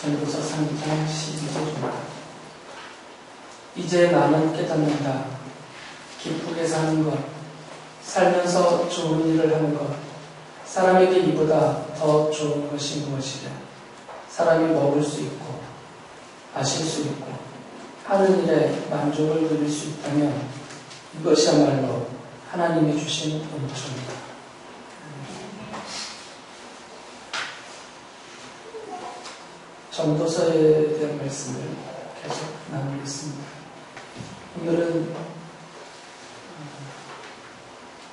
전도서 3장 12절입니다. 이제 나는 깨닫는다. 기쁘게 사는 것, 살면서 좋은 일을 하는 것, 사람에게 이보다 더 좋은 것이 무엇이냐. 사람이 먹을 수 있고 마실 수 있고 하는 일에 만족을 누릴 수 있다면 이것이야말로 하나님이 주신 은총이다. 전도서에 대한 말씀을 계속 나누겠습니다. 오늘은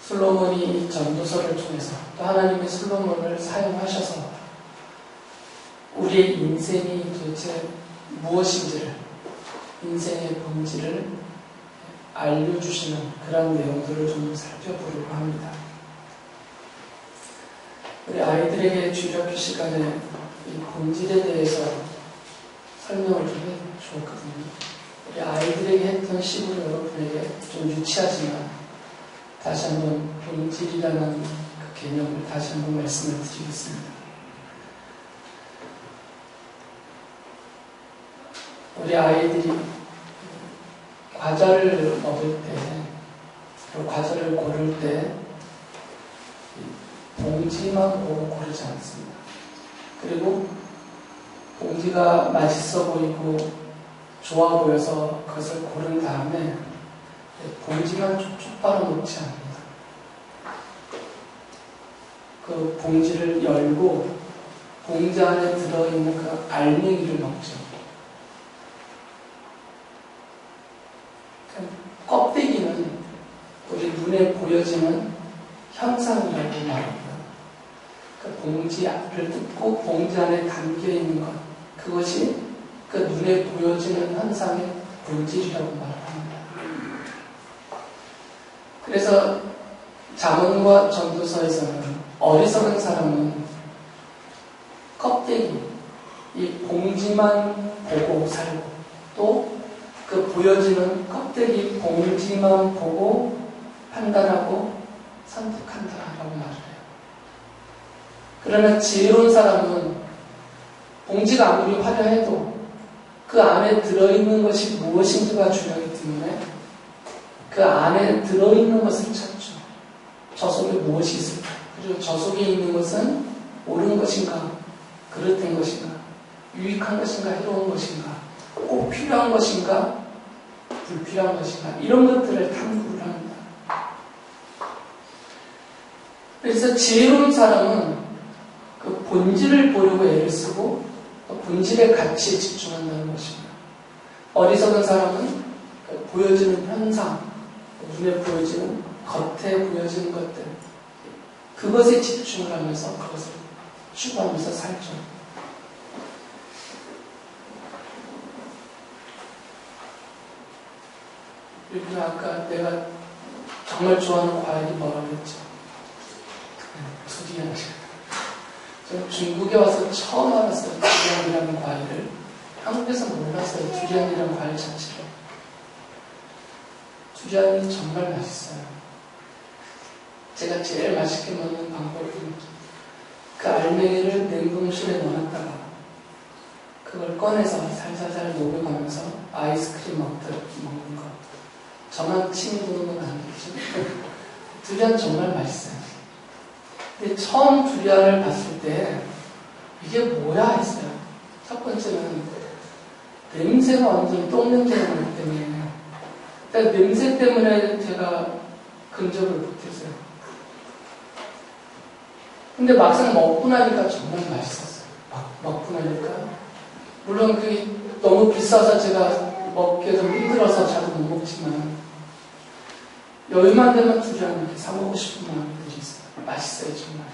솔로몬이 이 전도서를 통해서 또 하나님이 솔로몬을 사용하셔서 우리의 인생이 도대체 무엇인지를, 인생의 본질을 알려주시는 그런 내용들을 좀 살펴보려고 합니다. 우리 아이들에게 주일학교 시간에 이 본질에 대해서 설명을 좀 해주었거든요. 우리 아이들에게 했던 식으로 여러분에게 좀 유치하지만 다시 한번 본질이라는 그 개념을 다시 한번 말씀을 드리겠습니다. 우리 아이들이 과자를 먹을 때, 그리고 과자를 고를 때 봉지만 보고 고르지 않습니다. 그리고 봉지가 맛있어 보이고 좋아 보여서 그것을 고른 다음에 봉지만 쪽쪽 빨아놓지 않습니다. 그 봉지를 열고 봉지 안에 들어있는 그 알맹이를 먹죠. 껍데기는 우리 눈에 보여지는 현상이라고 말합니다. 그 봉지 앞을 뜯고 봉지 안에 담겨있는 것, 그것이 그 눈에 보여지는 현상의 본질이라고 말합니다. 그래서 잠언과 전도서에서는 어리석은 사람은 껍데기, 이 봉지만 보고 살고 또 그 보여지는 껍데기 봉지만 보고 판단하고 선택한다라고 말을 해요. 그러나 지혜로운 사람은 봉지가 아무리 화려해도 그 안에 들어있는 것이 무엇인지가 중요하기 때문에 그 안에 들어있는 것을 찾죠. 저 속에 무엇이 있을까? 그리고 저 속에 있는 것은 옳은 것인가? 그릇된 것인가? 유익한 것인가? 해로운 것인가? 꼭 필요한 것인가? 불필요한 것인가? 이런 것들을 탐구를 합니다. 그래서 지혜로운 사람은 그 본질을 보려고 애를 쓰고 또 본질의 가치에 집중한다는 것입니다. 어리석은 사람은 그 보여지는 현상, 눈에 보여지는, 겉에 보여지는 것들, 그것에 집중을 하면서 그것을 추구하면서 살죠. 그리고 아까 내가 정말 좋아하는 과일이 뭐라고 했죠? 두리안. 저는 중국에 와서 처음 알았어요. 두리안이라는 과일을. 한국에서 몰랐어요. 두리안이라는 과일 자체를. 두리안이 정말 맛있어요. 제가 제일 맛있게 먹는 방법은 그 알맹이를 냉동실에 넣어놨다가 그걸 꺼내서 살살살 녹여가면서 아이스크림 먹듯 먹는 거. 저만 침이 도는 건 아니겠죠. 두리안 정말 맛있어요. 근데 처음 두리안을 봤을 때 이게 뭐야 했어요. 첫 번째는 냄새가 완전히 똥냄새가 나기 때문에 그러니까 냄새 때문에 제가 근접을 못했어요. 근데 막상 먹고 나니까 정말 맛있었어요. 먹고 나니까 물론 그게 너무 비싸서 제가 먹기가 좀 힘들어서 잘 못 먹지만 여유만 되면 두리안 이렇게 사 먹고 싶은 마음들이 있어요. 맛있어요 정말.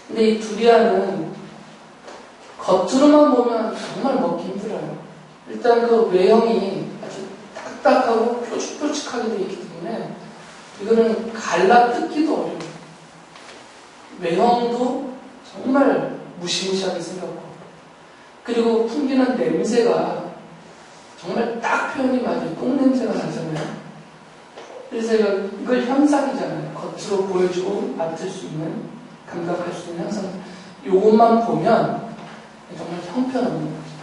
근데 이 두리안은 겉으로만 보면 정말 먹기 힘들어요. 일단 그 외형이 아주 딱딱하고 뾰족뾰족하게 되어 있기 때문에 이거는 갈라 뜯기도 어려워요. 외형도 정말 무시무시하게 생겼고 그리고 풍기는 냄새가 정말 딱 표현이 맞아요. 똥냄새가 나잖아요. 그래서 이걸 현상이잖아요. 겉으로 보여주고 맡을 수 있는, 감각할 수 있는 현상. 이것만 보면 정말 형편없는 거죠.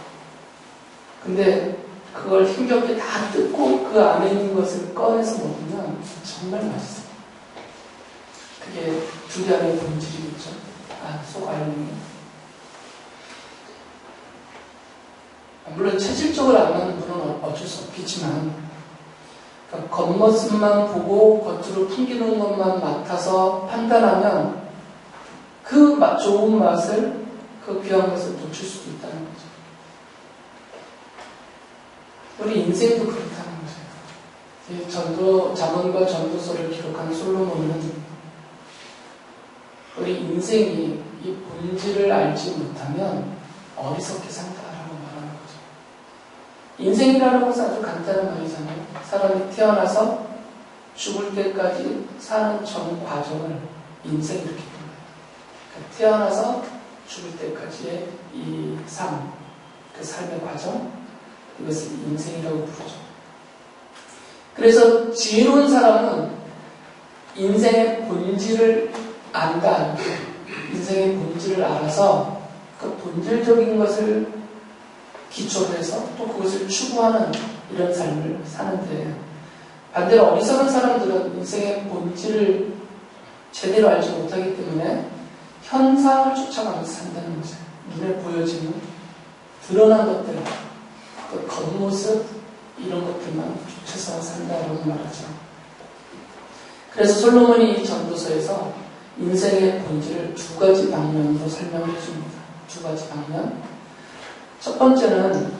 근데 그걸 힘겹게 다 뜯고 그 안에 있는 것을 꺼내서 먹으면 정말 맛있어요. 그게 두리안의 본질이겠죠. 속 알맹이. 물론 체질적으로 안 하는 분은 어쩔 수 없겠지만, 그러니까 겉모습만 보고 겉으로 풍기는 것만 맡아서 판단하면 그 좋은 맛을, 그 귀한 것을 놓칠 수도 있다는 거죠. 우리 인생도 그렇다는 거죠. 잠언과 전도서를 기록한 솔로몬은 우리 인생이 이 본질을 알지 못하면 어리석게 산다라고 말하는 거죠. 인생이라는 것은 아주 간단한 말이잖아요. 사람이 태어나서 죽을 때까지 사는 전 과정을 인생 이렇게 부릅니다. 그러니까 태어나서 죽을 때까지의 이 삶, 그 삶의 과정, 이것을 인생이라고 부르죠. 그래서 지혜로운 사람은 인생의 본질을 안다. 인생의 본질을 알아서 그 본질적인 것을 기초로 해서 또 그것을 추구하는 이런 삶을 사는데, 반대로 어리석은 사람들은 인생의 본질을 제대로 알지 못하기 때문에 현상을 쫓아가면서 산다는 거죠. 눈에 보여지는 드러난 것들, 그 겉모습 이런 것들만 쫓아서 산다라고 말하죠. 그래서 솔로몬이 이 전도서에서 인생의 본질을 두 가지 방면으로 설명을 해줍니다. 두 가지 방면. 첫 번째는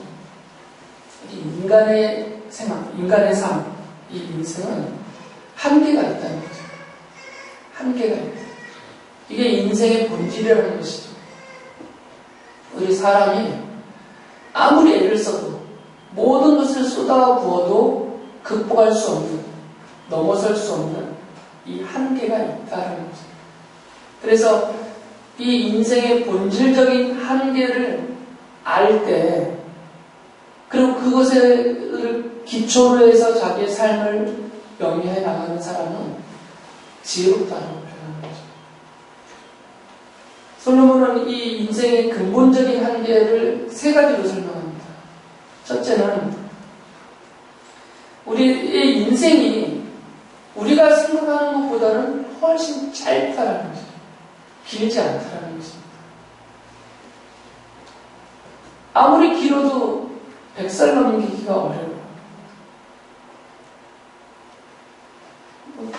인간의 생활, 인간의 삶, 이 인생은 한계가 있다는 거죠. 한계가 있다. 이게 인생의 본질이라는 것이죠. 우리 사람이 아무리 애를 써도 모든 것을 쏟아부어도 극복할 수 없는, 넘어설 수 없는 이 한계가 있다는 거죠. 그래서 이 인생의 본질적인 한계를 알 때, 그리고 그것을 기초로 해서 자기의 삶을 영위해 나가는 사람은 지혜롭다고 표현하는 거죠. 솔로몬은 이 인생의 근본적인 한계를 세 가지로 설명합니다. 첫째는 우리의 인생이 우리가 생각하는 것보다는 훨씬 짧다라는 거죠. 길지 않다라는 것입니다. 아무리 길어도 100살 넘기기가 어려워요.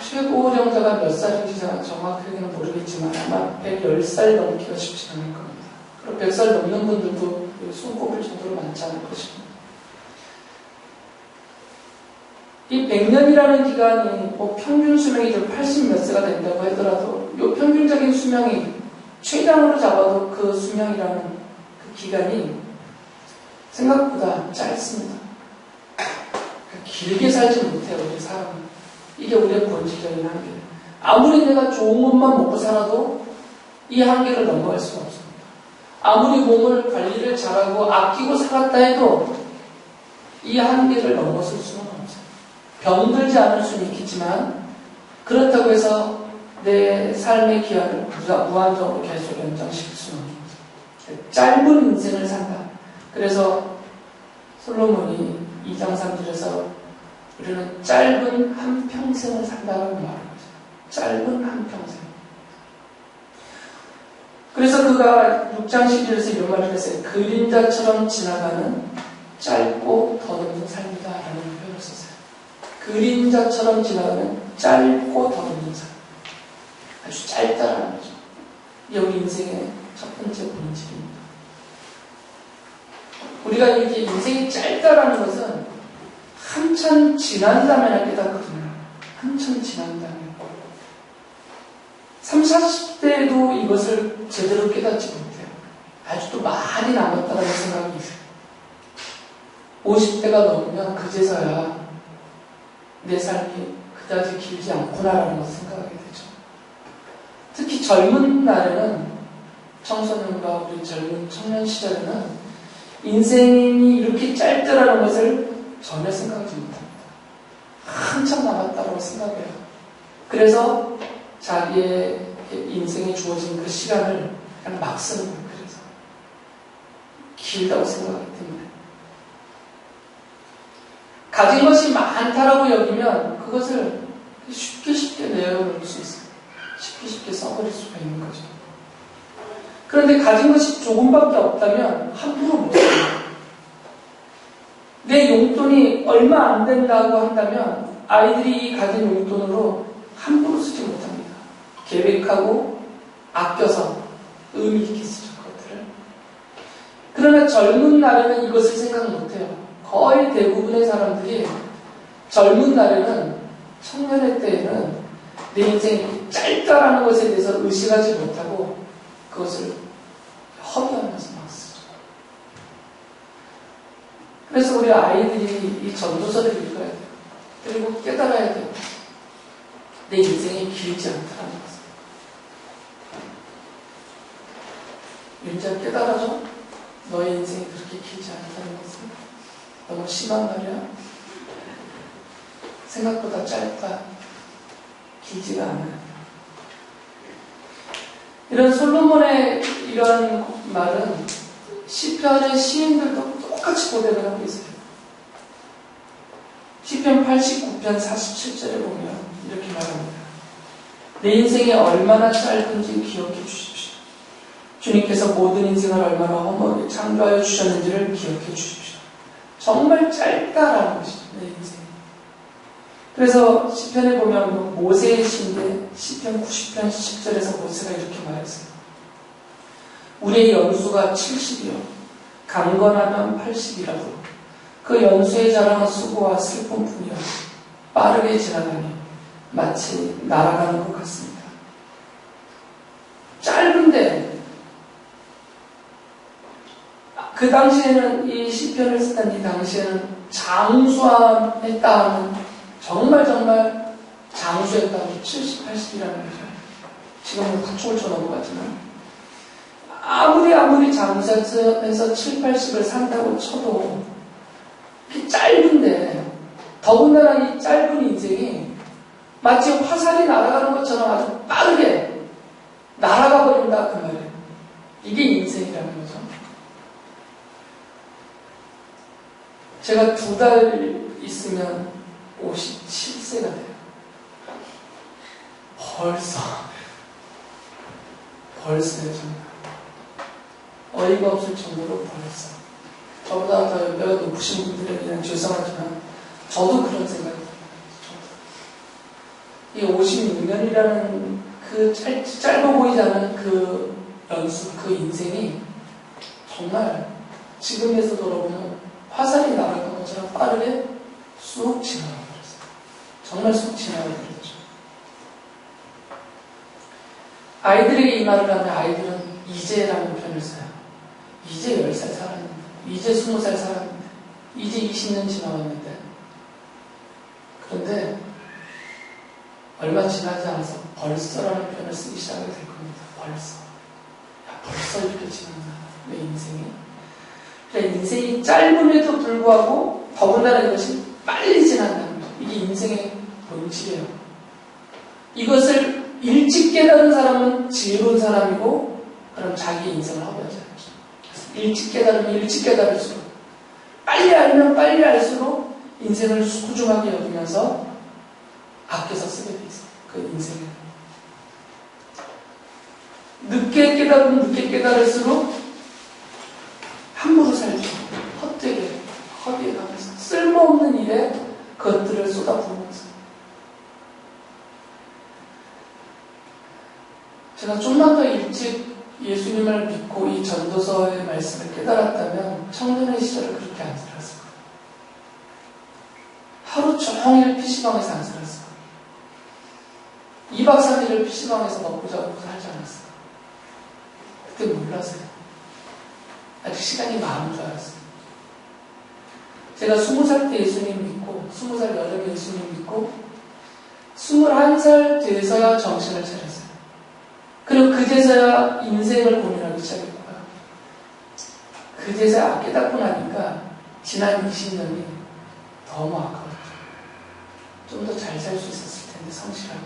최고령자가 몇 살인지 제가 정확하게는 모르겠지만 아마 110살 넘기가 쉽지 않을 겁니다. 그리고 100살 넘는 분들도 손꼽을 정도로 많지 않을 것입니다. 이 100년이라는 기간이 평균 수명이 80 몇 세가 된다고 하더라도 이 평균적인 수명이 최장으로 잡아도 그 수명이라는 그 기간이 생각보다 짧습니다. 길게 살지 못해요, 우리 사람은. 이게 우리의 본질적인 한계예요. 아무리 내가 좋은 것만 먹고 살아도 이 한계를 넘어갈 수가 없습니다. 아무리 몸을 관리를 잘하고 아끼고 살았다 해도 이 한계를 넘어설 수는 없어요. 병들지 않을 수는 있겠지만 그렇다고 해서 내 삶의 기한을 무한정으로 계속 연장시킬 수는 없는 거죠. 짧은 인생을 산다. 그래서 솔로몬이 2장 3절에서 우리는 짧은 한평생을 산다고 말하는 거죠. 짧은 한평생. 그래서 그가 6장 11절에서 이런 말을 했어요. 그림자처럼 지나가는 짧고 더없는 삶이다 라는 표현을 썼어요. 그림자처럼 지나가는 짧고 더없는 삶. 아주 짧다라는 거죠. 이게 우리 인생의 첫 번째 본질입니다. 우리가 이렇게 인생이 짧다라는 것은 한참 지난 다음에 깨닫거든요. 한참 지난 다음에. 30, 40대에도 이것을 제대로 깨닫지 못해요. 아직도 많이 남았다는 생각이 있어요. 50대가 넘으면 그제서야 내 삶이 그다지 길지 않구나라는 것을 생각하게 되죠. 특히 젊은 날에는, 청소년과 우리 젊은 청년 시절에는 인생이 이렇게 짧다라는 것을 전혀 생각하지 못합니다. 한참 남았다고 생각해요. 그래서 자기의 인생에 주어진 그 시간을 그냥 막 쓰는 거예요. 그래서 길다고 생각하기 때문에. 가진 것이 많다라고 여기면 그것을 쉽게 내어놓을 수 있어요. 쉽게 써버릴 수가 있는 거죠. 그런데 가진 것이 조금밖에 없다면 함부로 못 써요. 내 용돈이 얼마 안 된다고 한다면 아이들이 이 가진 용돈으로 함부로 쓰지 못합니다. 계획하고 아껴서 의미 있게 쓰죠, 그것들을. 그러나 젊은 날에는 이것을 생각 못해요. 거의 대부분의 사람들이 젊은 날에는, 청년의 때에는 내 인생이 짧다라는 것에 대해서 의식하지 못하고 그것을 허비하면서 막 쓰죠. 그래서 우리 아이들이 이 전도서를 읽어야 돼요. 그리고 깨달아야 돼요. 내 인생이 길지 않다는 것을. 윤자 깨달아줘? 너의 인생이 그렇게 길지 않다는 것을. 너무 심한 말이야? 생각보다 짧다. 길지가 않아요. 이런 솔로몬의 이런 말은 시편의 시인들도 똑같이 고백을 하고 있어요. 시편 89편 47절에 보면 이렇게 말합니다. 내 인생이 얼마나 짧은지 기억해 주십시오. 주님께서 모든 인생을 얼마나 험하게 창조하여 주셨는지를 기억해 주십시오. 정말 짧다라는 것이죠, 내 인생이. 그래서 시편에 보면 모세의 시인데 시편 90편 10절에서 모세가 이렇게 말했어요. 우리의 연수가 70이요 강건하면 80이라도 그 연수의 자랑은 수고와 슬픔뿐이요 빠르게 지나가니 마치 날아가는 것 같습니다. 짧은데 그 당시에는 이 시편을 쓰던 이 당시에는 장수했다 하는 정말 장수했다 하는 70, 80이라는 거죠. 지금은 부축을 쳐 넘어갔지만 아무리 장수해서 7, 80을 산다고 쳐도 이 짧은데 더군다나 이 짧은 인생이 마치 화살이 날아가는 것처럼 아주 빠르게 날아가 버린다 그 말이에요. 이게 인생이라는 거죠. 제가 2달 있으면 57세가 돼요. 벌써요, 정말. 어이가 없을 정도로 벌써. 저보다 더 연배가 높으신 분들에게는 죄송하지만 저도 그런 생각이 듭니다. 이 56년이라는 그 짧아 보이지 않은 그 연수, 그 인생이 정말 지금에서 돌아보면 화살이 날아간 것처럼 빠르게 쑥 지나가 버렸어요. 정말 쑥 지나가 버렸죠. 아이들에게 이 말을 하면 아이들은 이제라는 표현을 써요. 이제 10살 살았는데, 이제 20살 살았는데, 이제 20년 지나왔는데. 그런데 얼마 지나지 않아서 벌써라는 표현을 쓰기 시작하게 될 겁니다. 벌써. 야, 벌써 이렇게 지났나, 내 인생이. 그러니까 인생이 짧음에도 불구하고 더군다나 이것이 빨리 지난다는 거죠. 이게 인생의 본질이에요. 이것을 일찍 깨달은 사람은 지혜로운 사람이고 그럼 자기 인생을 허비하지 않죠. 일찍 깨달으면 일찍 깨달을수록 빨리 알면 빨리 알수록 인생을 소중하게 여기면서 아껴서 쓰게 돼 있어요. 그 인생을. 늦게 깨달으면 늦게 깨달을수록 함부로 살죠. 헛되게, 허비에 가면서 쓸모없는 일에 그것들을 쏟아부으면서. 제가 좀만 더 일찍 예수님을 믿고 이 전도서의 말씀을 깨달았다면 청년의 시절을 그렇게 안 살았을 거예요. 하루 종일 PC방에서 안 살았을 거예요. 2박 3일을 PC방에서 먹고 자고 살지 않았어요. 그때 몰랐어요. 아직 시간이 많은 줄 알았어요. 제가 20살 때 예수님 믿고 20살 여름에 예수님 믿고 21살 돼서야 정신을 차렸어요. 그리고 그제서야 인생을 고민하기 시작했고요. 그제서야 깨닫고 나니까 지난 20년이 너무 아까웠죠. 좀 더 잘 살 수 있었을 텐데, 성실하게.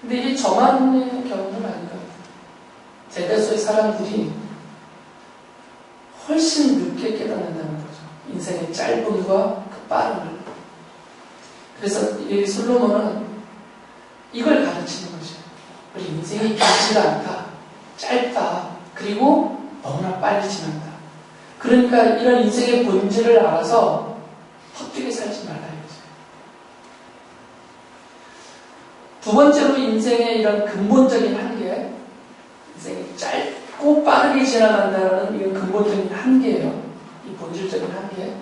근데 이게 저만의 경우는 아닌 것 같아요. 대다수의 사람들이 훨씬 늦게 깨닫는다는 거죠. 인생의 짧음과 그 빠름을. 그래서 이 솔로몬은 이걸 가르치는 거죠. 우리 인생이 길지가 않다. 짧다. 그리고 너무나 빨리 지난다. 그러니까 이런 인생의 본질을 알아서 헛되게 살지 말라 이거죠. 두 번째로 인생의 이런 근본적인 한계, 인생이 짧고 빠르게 지나간다는 이런 근본적인 한계예요. 이 본질적인 한계.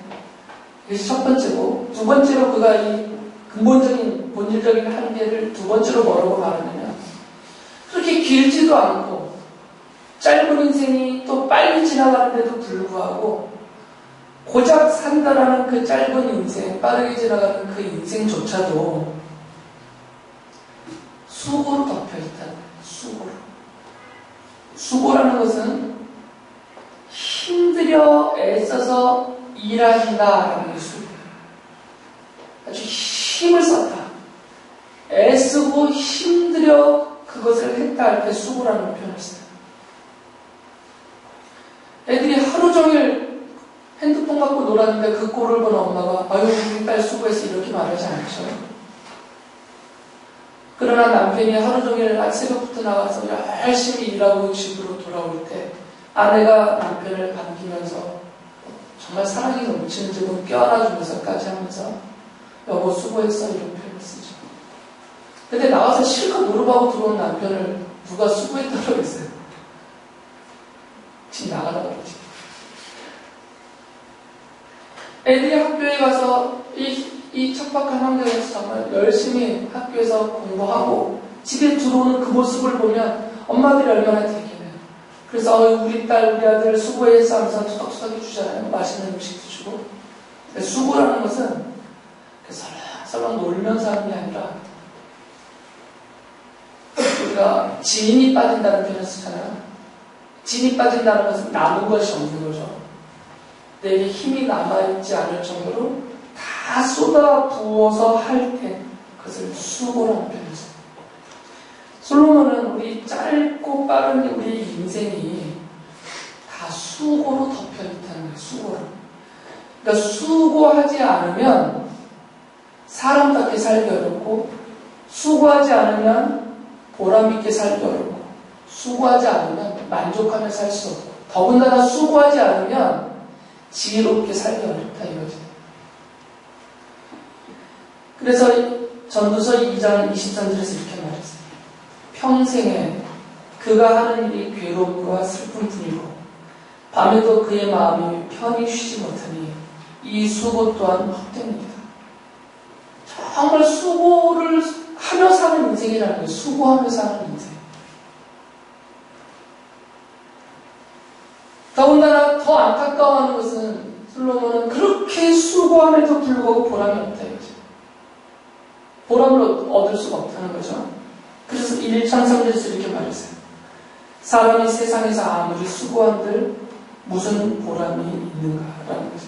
이것이 첫 번째고, 두 번째로 그가 이 근본적인 본질적인 한계를 두 번째로 뭐라고 말하냐면, 그렇게 길지도 않고 짧은 인생이 또 빨리 지나가는데도 불구하고 고작 산다라는 그 짧은 인생, 빠르게 지나가는 그 인생조차도 수고로 덮여있다는 거예요. 수고로. 수고라는 것은 힘들여 애써서 일한다라는 게 수고예요. 아주 힘을 썼다. 애쓰고 힘들여 그것을 했다 할 때 수고라는 표현을 써요. 애들이 하루 종일 핸드폰 갖고 놀았는데 그 꼴을 본 엄마가 아유 우리 딸 수고해서 이렇게 말하지 않죠. 그러나 남편이 하루 종일 새벽부터 나가서 열심히 일하고 집으로 돌아올 때 아내가 남편을 반기면서 정말 사랑이 넘치는 듯 껴안아주면서까지 하면서 여보 수고했어 이런 표현을 쓰죠. 근데 나와서 실컷 노름하고 들어온 남편을 누가 수고했다고 했어요. 집 나가라 그러지. 애들이 학교에 가서 이 척박한 환경에서 정말 열심히 학교에서 공부하고 집에 들어오는 그 모습을 보면 엄마들이 얼마나 대견해요. 그래서 우리 딸, 우리 아들 수고했어 하면서 투덕투덕 해주잖아요. 맛있는 음식도 주고. 수고라는 것은 설렁설렁 놀면서 하는 게 아니라 우리가 진이 빠진다는 표현을 쓰잖아요. 진이 빠진다는 것은 남은 것이 없는 거죠. 내게 힘이 남아있지 않을 정도로 다 쏟아 부어서 할 때 그것을 수고라는 표현을 써요. 솔로몬은 우리 짧고 빠른 우리 인생이 다 수고로 덮여있다는 거예요. 수고로. 그러니까 수고하지 않으면 사람답게 살기 어렵고 수고하지 않으면 보람있게 살기 어렵고 수고하지 않으면 만족하며 살 수 없고 더군다나 수고하지 않으면 지혜롭게 살기 어렵다 이거죠. 그래서 전도서 2장 23절에서 이렇게 말했어요. 평생에 그가 하는 일이 괴로움과 슬픔뿐이고 밤에도 그의 마음이 편히 쉬지 못하니 이 수고 또한 헛됩니다. 정말 수고를 하며 사는 인생이라는 거예요. 수고하며 사는 인생. 더군다나 더 안타까워하는 것은 솔로몬은 그렇게 수고함에도 불구하고 보람이 없다 이거죠. 보람을 얻을 수가 없다는 거죠. 그래서 1장 3절에서 이렇게 말했어요. 사람이 세상에서 아무리 수고한들 무슨 보람이 있는가라는 거죠.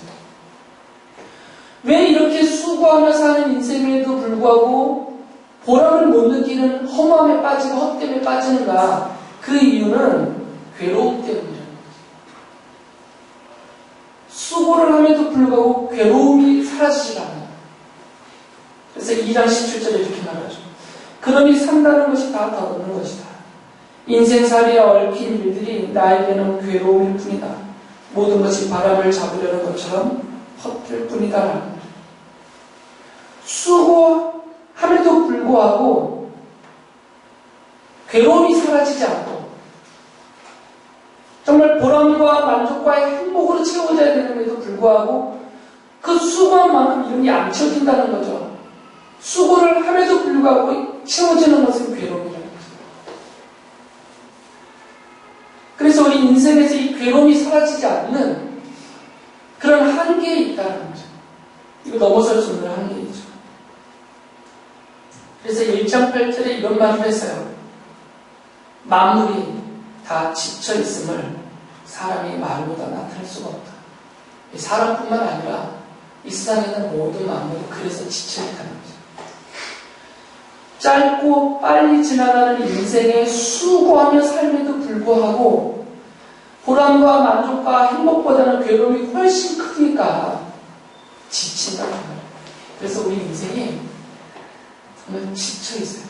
왜 이렇게 수고하며 사는 인생에도 불구하고 보람을 못 느끼는 허무함에 빠지고 헛됨에 빠지는가? 그 이유는 괴로움 때문이에요. 수고를 함에도 불구하고 괴로움이 사라지지 않아요. 그래서 2장 17절에 이렇게 말하죠. 그러니 산다는 것이 다 더럽는 것이다. 인생살이에 얽힌 일들이 나에게는 괴로움일 뿐이다. 모든 것이 바람을 잡으려는 것처럼 헛될 뿐이다. 수고함에도 불구하고 괴로움이 사라지지 않고 정말 보람과 만족과의 행복으로 채워져야 되는데도 불구하고 그 수고한 만큼 이런 게 안 채워진다는 거죠. 수고를 함에도 불구하고 채워지는 것은 괴로움이라는 거죠. 그래서 우리 인생에서 이 괴로움이 사라지지 않는 그런 한계에 있다는 거죠. 이거 넘어설 수 없는 한계이죠. 그래서 1장 8절에 이런 말을 했어요. 만물이 다 지쳐있음을 사람이 말보다 나타낼 수가 없다. 사람뿐만 아니라 이 세상에 있는 모든 만물이 그래서 지쳐있다는 거죠. 짧고 빨리 지나가는 인생에 수고하며 삶에도 불구하고 행복보다는 괴로움이 훨씬 크니까 지친다는 거예요. 그래서 우리 인생이 정말 지쳐있어요.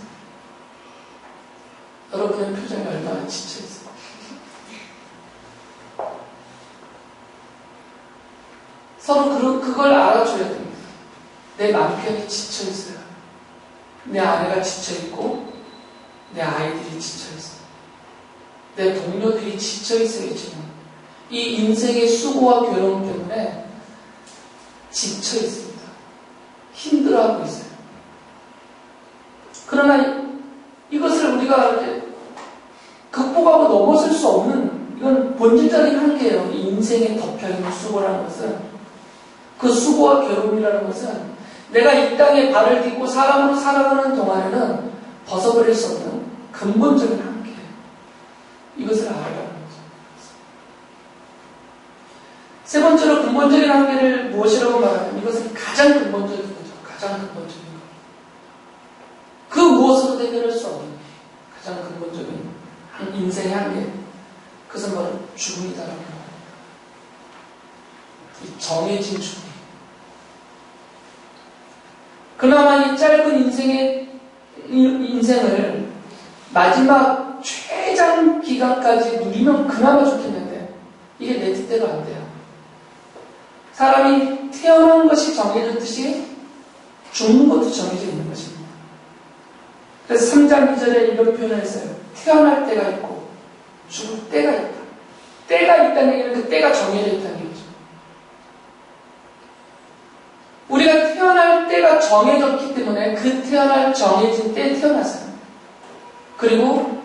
여러분의 표정이 얼마나 지쳐있어요. 서로 그걸 알아줘야 됩니다. 내 남편이 지쳐있어요. 내 아내가 지쳐있고 내 아이들이 지쳐있어요. 내 동료들이 지쳐있어요. 지금 이 인생의 수고와 괴로움 때문에 지쳐있습니다. 힘들어하고 있어요. 그러나 이것을 우리가 이렇게 극복하고 넘어설 수 없는, 이건 본질적인 한계예요. 이 인생에 덮여있는 수고라는 것은, 그 수고와 괴로움이라는 것은 내가 이 땅에 발을 딛고 사람으로 살아가는 동안에는 벗어버릴 수 없는 근본적인 한계예요. 이것을 알아가는 거죠. 세 번째로 근본적인 한계를 무엇이라고 말하면 이것은 가장 근본적인 거죠. 가장 근본적인 거. 그 무엇으로도 해결할 수 없는 가장 근본적인 인생의 한계. 그것은 바로 죽음이다라고 말합니다. 이 정해진 죽음. 그나마 이 짧은 인생을 마지막 최장 기간까지 누리면 그나마 좋겠는데 이게 내 뜻대로 안 돼요. 사람이 태어난 것이 정해졌듯이 죽는 것도 정해져 있는 것입니다. 그래서 3장 2절에 이런 표현을 했어요. 태어날 때가 있고 죽을 때가 있다. 때가 있다는 얘기는 그 때가 정해져 있다는 얘기죠. 우리가 태어날 때가 정해졌기 때문에 그 태어날 정해진 때에 태어났어요. 그리고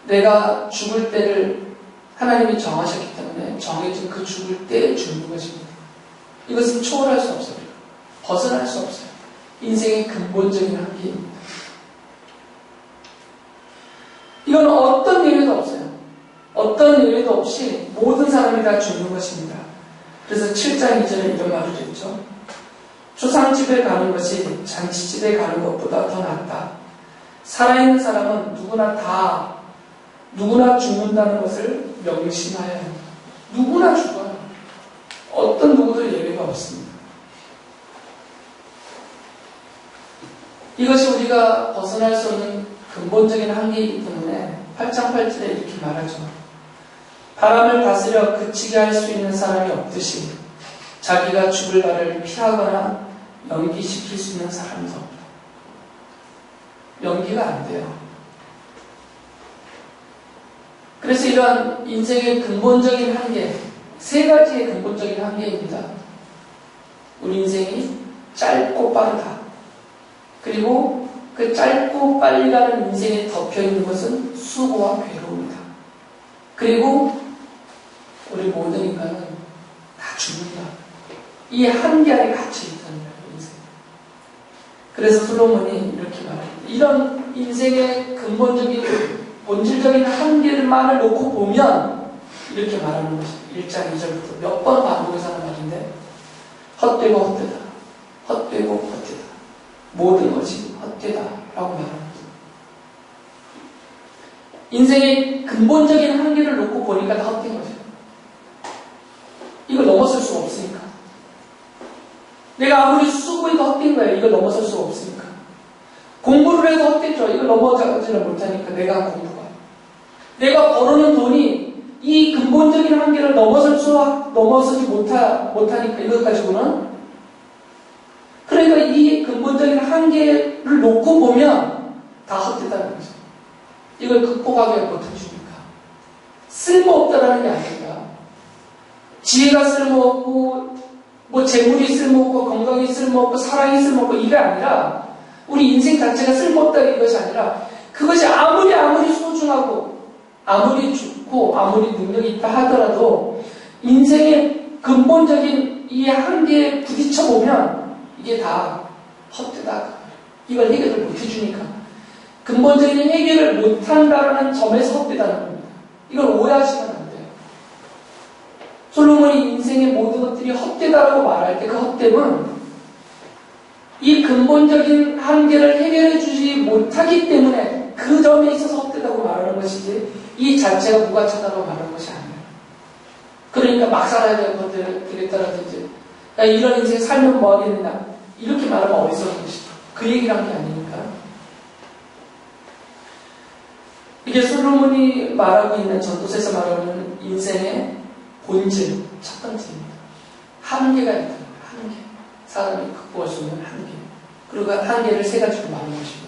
내가 죽을 때를 하나님이 정하셨기 때문에 정해진 그 죽을 때에 죽는 것입니다. 이것은 초월할 수 없어요. 벗어날 수 없어요. 인생의 근본적인 한계입니다. 이건 어떤 예외도 없어요. 어떤 예외도 없이 모든 사람이 다 죽는 것입니다. 그래서 7장 2절에 이런 말을 했죠. 초상집에 가는 것이 잔치집에 가는 것보다 더 낫다. 살아있는 사람은 누구나 죽는다는 것을 명심하여야 합니다. 누구나 죽어요. 어떤 누구도 예외가 없습니다. 이것이 우리가 벗어날 수 없는 근본적인 한계이기 때문에 8장 8절에 이렇게 말하죠. 바람을 다스려 그치게 할 수 있는 사람이 없듯이 자기가 죽을 날을 피하거나 연기시킬 수 있는 사람도 없다. 연기가 안 돼요. 그래서 이러한 인생의 근본적인 한계, 세 가지의 근본적인 한계입니다. 우리 인생이 짧고 빠르다. 그리고 그 짧고 빨리 가는 인생에 덮여있는 것은 수고와 괴로움이다. 그리고 우리 모든 인간은 다 죽는다. 이 한계 안에 갇혀있다는 거예요. 인생. 그래서 솔로몬이 이렇게 말합니다. 이런 인생의 근본적인 본질적인 한계만을 놓고 보면 이렇게 말하는 것입니다. 1장 2절부터 몇 번 반복해서 하는 말인데 헛되고 헛되다. 헛되고 헛되다. 모든 것이 헛되다라고 말합니다. 인생의 근본적인 한계를 놓고 보니까 다 헛된 거죠. 이걸 넘어설 수가 없으니까. 내가 아무리 수고해도 헛된 거예요. 이걸 넘어설 수가 없으니까. 공부를 해도 헛되죠. 이걸 넘어가지를 못하니까 내가 공부가. 내가 벌어놓은 돈이 이 근본적인 한계를 넘어서지 못하니까 이것 가지고는. 그러니까 이 근본적인 한계를 놓고 보면 다 헛되다는 거죠. 이걸 극복하게 못해주니까. 쓸모없다라는 게 아닙니다. 지혜가 쓸모없고, 재물이 쓸모없고, 건강이 쓸모없고, 사랑이 쓸모없고, 이게 아니라, 우리 인생 자체가 쓸모없다는 것이 아니라, 그것이 아무리 소중하고, 아무리 좋고, 아무리 능력이 있다 하더라도, 인생의 근본적인 이 한계에 부딪혀보면, 이게 다 헛되다. 이걸 해결을 못해주니까. 근본적인 해결을 못한다는 점에서 헛되다는 겁니다. 이걸 오해하시면 안 돼요. 솔로몬이 인생의 모든 것들이 헛되다라고 말할 때 그 헛됨은 이 근본적인 한계를 해결해주지 못하기 때문에 그 점에 있어서 헛되다고 말하는 것이지 이 자체가 무가치다고 말하는 것이 아니에요. 그러니까 막 살아야 되겠다라든지 이런 인생 살면 뭐 하겠느냐 이렇게 말하면 어리석은 것이다. 그 얘기를 한 게 아니니까. 이게 솔로몬이 말하고 있는 전도서에서 말하는 인생의 본질 첫 번째입니다. 한계가 있다. 한계. 사람이 극복할 수 있는 한계. 그리고 한계를 세 가지로 말하는 것이고.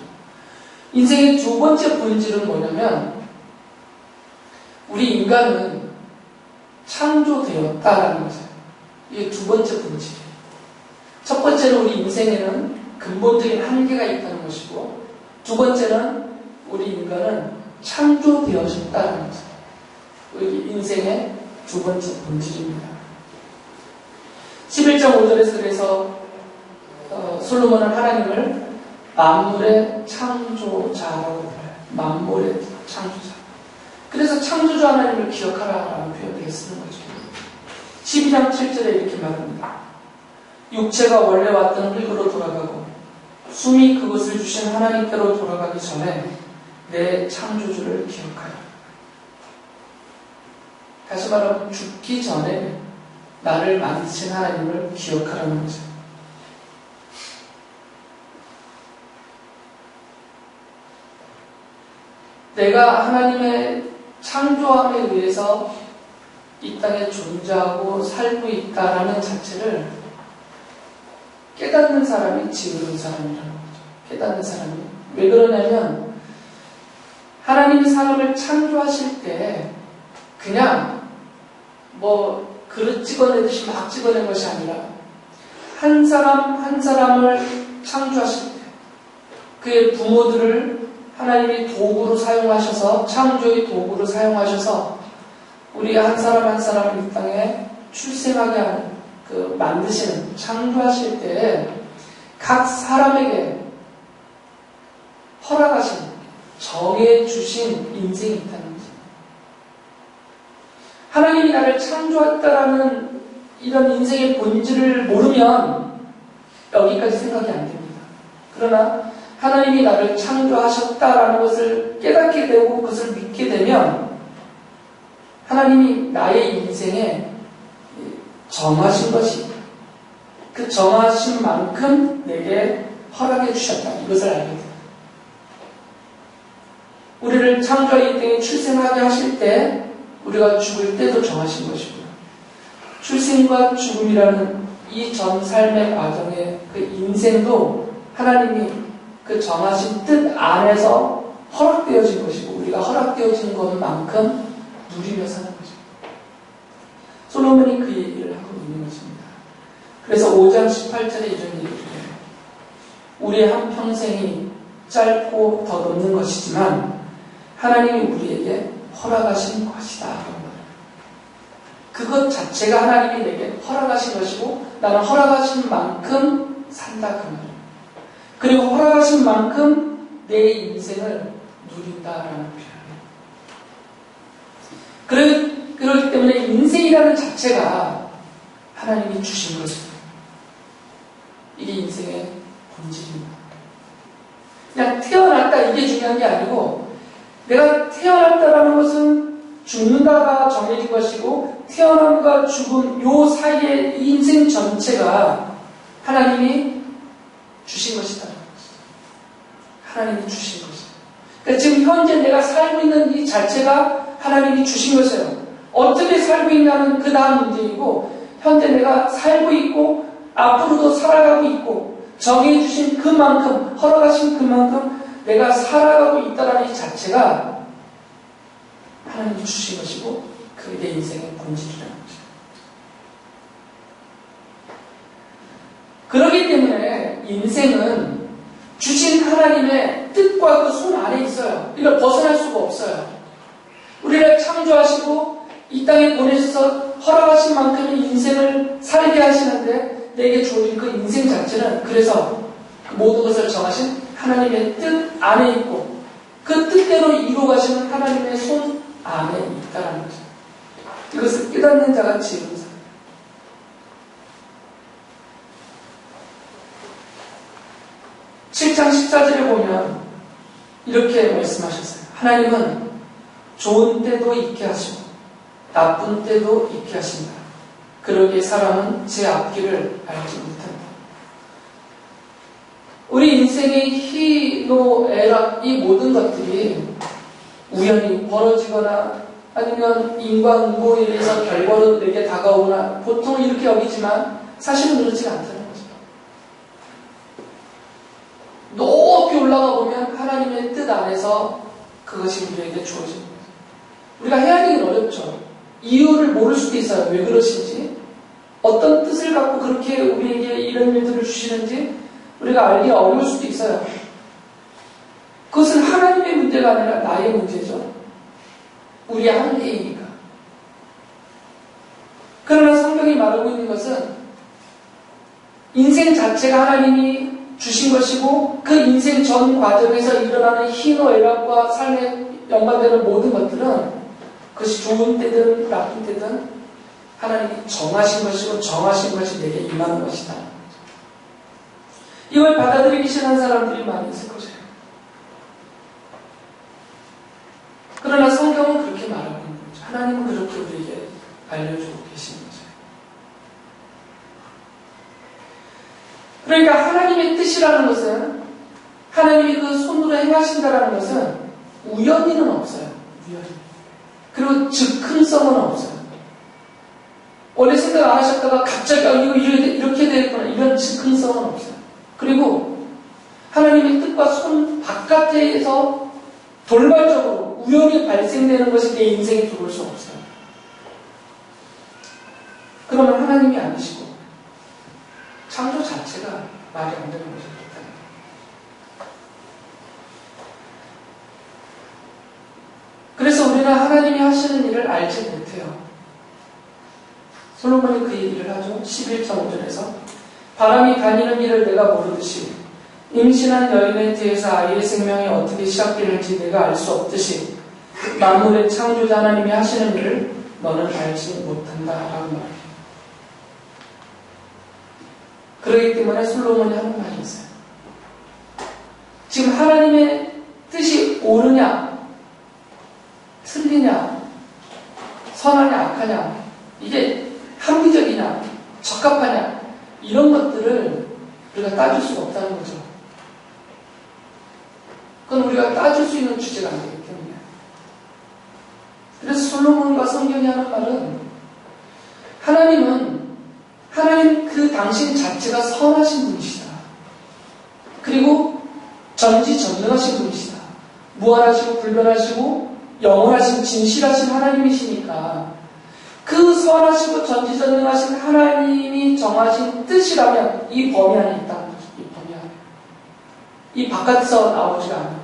인생의 두 번째 본질은 뭐냐면 우리 인간은 창조되었다라는 거죠. 이게 두 번째 본질이에요. 첫 번째는 우리 인생에는 근본적인 한계가 있다는 것이고 두 번째는 우리 인간은 창조되어졌다는 거죠. 우리 인생의 두 번째 본질입니다. 11장 5절에서 그래서 솔로몬은 하나님을 만물의 창조자라고 불러요. 만물의 창조자. 그래서 창조주 하나님을 기억하라라는 표현을 쓰는 거죠. 12장 7절에 이렇게 말합니다. 육체가 원래 왔던 흙으로 돌아가고 숨이 그것을 주신 하나님께로 돌아가기 전에 내 창조주를 기억하라. 다시 말하면 죽기 전에 나를 만드신 하나님을 기억하라는 거죠. 내가 하나님의 창조함에 의해서 이 땅에 존재하고 살고 있다라는 자체를 깨닫는 사람이 지혜로운 사람이라는 거죠. 깨닫는 사람이. 왜 그러냐면 하나님이 사람을 창조하실 때 그냥 뭐 그릇 찍어내듯이 막 찍어낸 것이 아니라 한 사람 한 사람을 창조하실 때 그의 부모들을 하나님이 도구로 사용하셔서 창조의 도구로 사용하셔서 우리 한 사람 한 사람을 이 땅에 출생하게 하는 만드시는 창조하실 때 각 사람에게 허락하신 정해주신 인생이 있다는 거죠. 하나님이 나를 창조했다라는 이런 인생의 본질을 모르면 여기까지 생각이 안 됩니다. 그러나 하나님이 나를 창조하셨다라는 것을 깨닫게 되고 그것을 믿게 되면 하나님이 나의 인생에 정하신 것이 그 정하신 만큼 내게 허락해 주셨다. 이것을 알게 됩니다. 우리를 창조하여 이 땅에 출생하게 하실 때 우리가 죽을 때도 정하신 것이고요. 출생과 죽음이라는 이 전 삶의 과정의 그 인생도 하나님이 그 정하신 뜻 안에서 허락되어진 것이고 우리가 허락되어진 것만큼 누리며 사는 거죠. 솔로몬이 그 얘기를 하고 있는 것입니다. 그래서 5장 18절에 이런 얘기를 해요. 우리의 한평생이 짧고 덧없는 것이지만 하나님이 우리에게 허락하신 것이다. 그것 자체가 하나님이 내게 허락하신 것이고 나는 허락하신 만큼 산다 그 말이에요. 그리고 허락하신 만큼 내 인생을 누린다라는 표현이에요. 그렇기 때문에 인생이라는 자체가 하나님이 주신 것입니다. 이게 인생의 본질입니다. 그냥 태어났다 이게 중요한 게 아니고 내가 태어났다라는 것은 죽는다가 정해진 것이고 태어남과 죽음 요 사이의 인생 전체가 하나님이 주신 것이다. 하나님이 주신 것이다. 그러니까 지금 현재 내가 살고 있는 이 자체가 하나님이 주신 것이에요. 어떻게 살고 있냐는 그 다음 문제이고 현재 내가 살고 있고 앞으로도 살아가고 있고 정해주신 그만큼 허락하신 그만큼 내가 살아가고 있다는 이 자체가 하나님이 주신 것이고 그게 내 인생의 본질이라는 거죠. 그렇기 때문에 인생은 주신 하나님의 뜻과 그 손 안에 있어요. 이걸 벗어날 수가 없어요. 우리를 창조하시고 이 땅에 보내셔서 허락하신 만큼의 인생을 살게 하시는데 내게 주어진 그 인생 자체는 그래서 모든 것을 정하신 하나님의 뜻 안에 있고 그 뜻대로 이루어가시는 하나님의 손 안에 있다는 거죠. 이것을 깨닫는 자가 지혜로운 사람. 7장 14절에 보면 이렇게 말씀하셨어요. 하나님은 좋은 때도 있게 하시고 나쁜 때도 있게 하신다. 그러기에 사람은 제 앞길을 알지 못한다. 우리 인생의 희노애락 이 모든 것들이 우연히 벌어지거나 아니면 인과응보에 의해서 결과로 내게 다가오거나 보통 이렇게 여기지만 사실은 그렇지 않다는 거죠. 높이 올라가 보면 하나님의 뜻 안에서 그것이 우리에게 주어집니다. 우리가 헤아리기는 어렵죠. 이유를 모를 수도 있어요. 왜 그러신지, 어떤 뜻을 갖고 그렇게 우리에게 이런 일들을 주시는지 우리가 알기가 어려울 수도 있어요. 그것은 하나님의 문제가 아니라 나의 문제죠. 우리의 한계이니까. 그러나 성경이 말하고 있는 것은 인생 자체가 하나님이 주신 것이고 그 인생 전 과정에서 일어나는 희노애락과 삶에 연관되는 모든 것들은 그것이 좋은 때든 나쁜 때든 하나님이 정하신 것이고 정하신 것이 내게 임하는 것이다. 이걸 받아들이기 싫어하는 사람들이 많이 있을 것이에요. 그러나 성경은 그렇게 말하고 있는 거죠. 하나님은 그렇게 우리에게 알려주고 계신 거죠. 그러니까 하나님의 뜻이라는 것은, 하나님이 그 손으로 행하신다라는 것은 우연히는 없어요. 우연히. 그리고 즉흥성은 없어요. 원래 생각 안 하셨다가 갑자기 이거 이렇게 되겠구나 이런 즉흥성은 없어요. 그리고 하나님의 뜻과 손 바깥에서 돌발적으로 우연히 발생되는 것이 내 인생에 들어올 수 없어요. 그러면 하나님이 아니시고 창조 자체가 말이 안 되는 거죠. 그래서 우리는 하나님이 하시는 일을 알지 못해요. 솔로몬이 그 얘기를 하죠. 11장 5절에서 바람이 다니는 길을 내가 모르듯이 임신한 여인의 뒤에서 아이의 생명이 어떻게 시작되는지 내가 알 수 없듯이 만물의 창조자 하나님이 하시는 일을 너는 알지 못한다 라고 말해요. 그렇기 때문에 솔로몬이 하는 말이 있어요. 지금 하나님의 뜻이 옳으냐 틀리냐 선하냐 악하냐 이게 합리적이냐 적합하냐 이런 것들을 우리가 따질 수가 없다는 거죠. 그건 우리가 따질 수 있는 주제가 아니기 때문에. 그래서 솔로몬과 성경이 하는 말은 하나님 그 당신 자체가 선하신 분이시다. 그리고 전지전능하신 분이시다. 무한하시고 불변하시고 영원하신 진실하신 하나님이시니까 그 선하시고 전지전능하신 하나님이 정하신 뜻이라면 이 범위 안에 있다는 거죠. 이 범위 안에. 이 바깥에서 나오지가 않아요.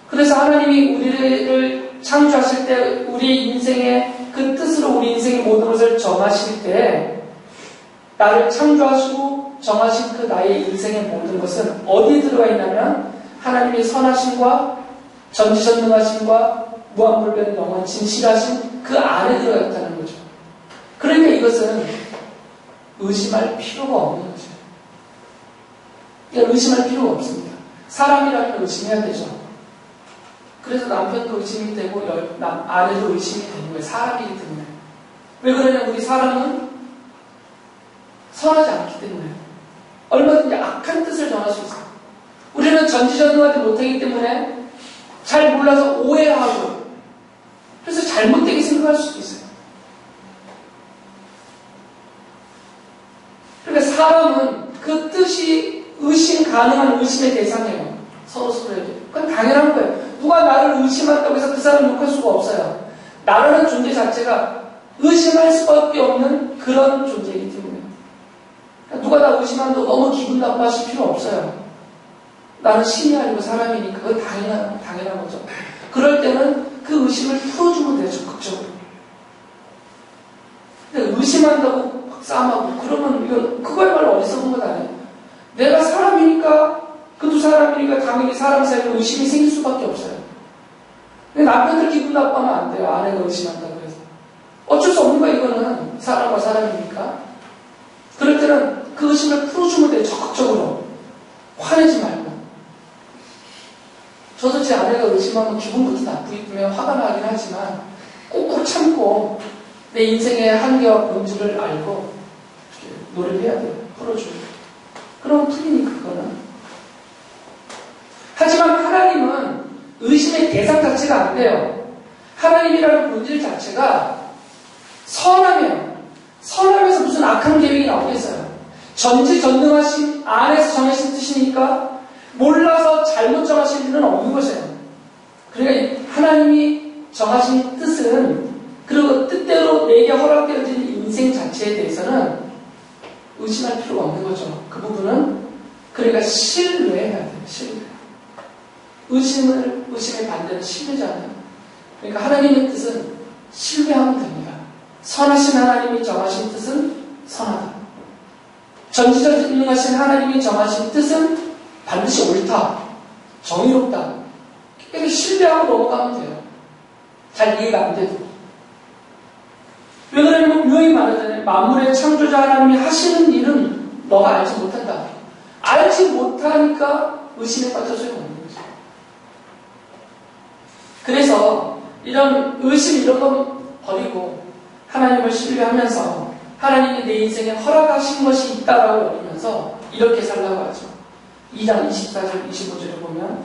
그래서 하나님이 우리를 창조하실 때 우리 인생의 그 뜻으로 우리 인생의 모든 것을 정하실 때 나를 창조하시고 정하신 그 나의 인생의 모든 것은 어디에 들어가 있냐면 하나님의 선하심과 전지전능하심과 무한불변 영원 진실하신 그 안에 들어가 있다는 거죠. 그러니까 이것은 의심할 필요가 없는 거죠. 그러니까 의심할 필요가 없습니다. 사람이라면 의심해야 되죠. 그래서 남편도 의심이 되고 아내도 의심이 되는 거예요. 사람이기 때문에. 왜 그러냐? 우리 사람은 선하지 않기 때문에 얼마든지 악한 뜻을 정할 수 있어요. 우리는 전지전능하지 못하기 때문에 잘 몰라서 오해하고 그래서 잘못되게 생각할 수도 있어요. 그러니까 사람은 그 뜻이 의심 가능한 의심의 대상이에요. 서로에게. 그건 당연한 거예요. 누가 나를 의심한다고 해서 그 사람을 욕할 수가 없어요. 나라는 존재 자체가 의심할 수밖에 없는 그런 존재이기 때문에. 그러니까 누가 나 의심한다고 너무 기분 나빠하실 필요 없어요. 나는 신이 아니고 사람이니까 그건 당연한 거죠. 그럴 때는 그 의심을 풀어주면 돼요. 적극적으로. 근데 의심한다고 막 싸움하고 그러면 이건 그거야말로 어리석은 것 아니에요. 내가 사람이니까 그도 사람이니까 당연히 사람 사이에 의심이 생길 수밖에 없어요. 근데 남편들 기분 나빠하면 안 돼요. 아내가 의심한다고 해서. 어쩔 수 없는 거예요. 이거는 사람과 사람이니까. 그럴 때는 그 의심을 풀어주면 돼요. 적극적으로. 화내지 말고. 저도 제 아내가 의심하면 기분부터 나쁘기 때문에 화가 나긴 하지만 꼭 참고 내 인생의 한계와 본질을 알고 노래를 해야 돼요. 풀어줘요. 그럼 풀리니 그거는. 하지만 하나님은 의심의 대상 자체가 안 돼요. 하나님이라는 본질 자체가 선하면 선함에서 무슨 악한 계획이 나오겠어요. 전지전능하신 안에서 정하신 뜻이니까 몰라서 잘못 정하신 일은 없는 것이에요. 그러니까 하나님이 정하신 뜻은 그리고 뜻대로 내게 허락되어진 인생 자체에 대해서는 의심할 필요가 없는 거죠. 그 부분은 그러니까 신뢰해야 돼요. 신뢰. 의심의 반대는 신뢰잖아요. 그러니까 하나님의 뜻은 신뢰하면 됩니다. 선하신 하나님이 정하신 뜻은 선하다. 전지전능하신 하나님이 정하신 뜻은 반드시 옳다. 정의롭다. 이렇게 신뢰하고 넘어가면 돼요. 잘 이해가 안 돼도. 왜 그러냐면 유형이 말하잖아요. 만물의 창조자 하나님이 하시는 일은 너가 알지 못한다. 알지 못하니까 의심에 빠져 소용없는 거죠. 그래서 이런 의심 이런 거 버리고 하나님을 신뢰하면서 하나님이 내 인생에 허락하신 것이 있다라고 여기면서 이렇게 살라고 하죠. 2장 24절 25절을 보면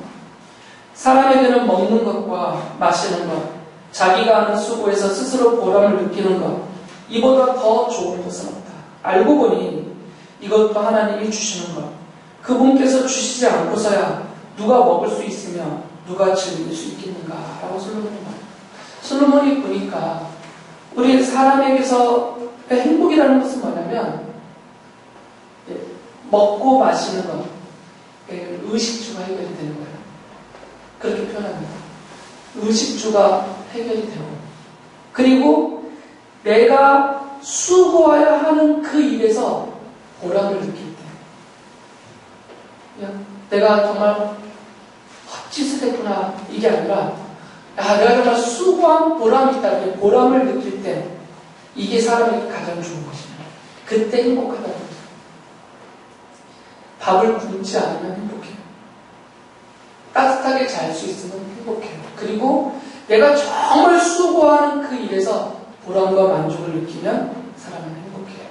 사람에게는 먹는 것과 마시는 것, 자기가 하는 수고에서 스스로 보람을 느끼는 것, 이보다 더 좋은 것은 없다. 알고 보니 이것도 하나님이 주시는 것, 그분께서 주시지 않고서야 누가 먹을 수 있으며 누가 즐길 수 있겠는가 라고 솔로몬이 말해요. 솔로몬이 보니까 우리 사람에게서 행복이라는 것은 뭐냐면 먹고 마시는 것, 의식주가 해결이 되는 거예요. 그렇게 표현합니다. 의식주가 해결이 되고 그리고 내가 수고해야 하는 그 일에서 보람을 느낄 때 내가 정말 헛짓을 했구나 이게 아니라 내가 정말 수고한 보람이 있다. 보람을 느낄 때 이게 사람에게 가장 좋은 것이냐. 그때 행복하다는 거죠. 밥을 굶지 않으면 행복해요. 따뜻하게 잘 수 있으면 행복해요. 그리고 내가 정말 수고하는 그 일에서 보람과 만족을 느끼면 사람은 행복해요.